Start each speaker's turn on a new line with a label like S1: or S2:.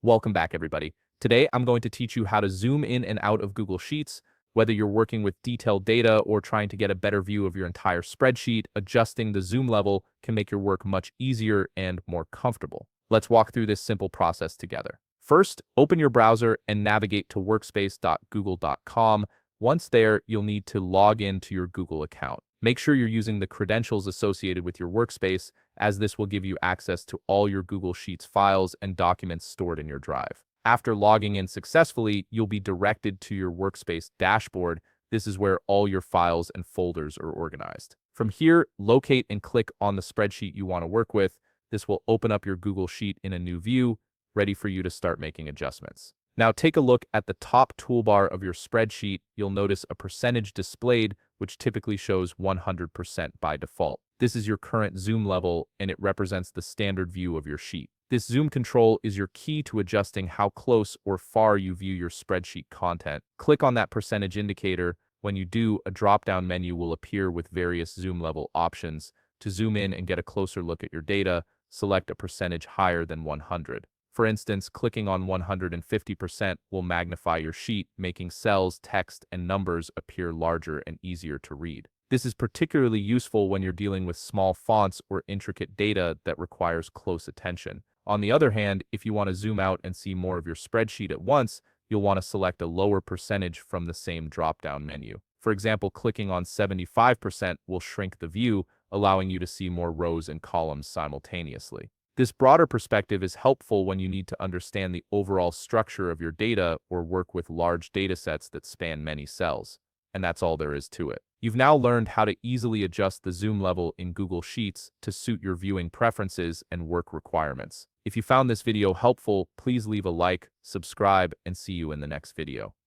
S1: Welcome back, everybody. Today, I'm going to teach you how to zoom in and out of Google Sheets. Whether you're working with detailed data or trying to get a better view of your entire spreadsheet, adjusting the zoom level can make your work much easier and more comfortable. Let's walk through this simple process together. First, open your browser and navigate to workspace.google.com. Once there, you'll need to log in to your Google account. Make sure you're using the credentials associated with your workspace, as this will give you access to all your Google Sheets files and documents stored in your drive. After logging in successfully, you'll be directed to your workspace dashboard. This is where all your files and folders are organized. From here, locate and click on the spreadsheet you want to work with. This will open up your Google Sheet in a new view, ready for you to start making adjustments. Now take a look at the top toolbar of your spreadsheet. You'll notice a percentage displayed, which typically shows 100% by default. This is your current zoom level, and it represents the standard view of your sheet. This zoom control is your key to adjusting how close or far you view your spreadsheet content. Click on that percentage indicator. When you do, a drop-down menu will appear with various zoom level options. To zoom in and get a closer look at your data, select a percentage higher than 100. For instance, clicking on 150% will magnify your sheet, making cells, text, and numbers appear larger and easier to read. This is particularly useful when you're dealing with small fonts or intricate data that requires close attention. On the other hand, if you want to zoom out and see more of your spreadsheet at once, you'll want to select a lower percentage from the same drop-down menu. For example, clicking on 75% will shrink the view, allowing you to see more rows and columns simultaneously. This broader perspective is helpful when you need to understand the overall structure of your data or work with large datasets that span many cells. And that's all there is to it. You've now learned how to easily adjust the zoom level in Google Sheets to suit your viewing preferences and work requirements. If you found this video helpful, please leave a like, subscribe, and see you in the next video.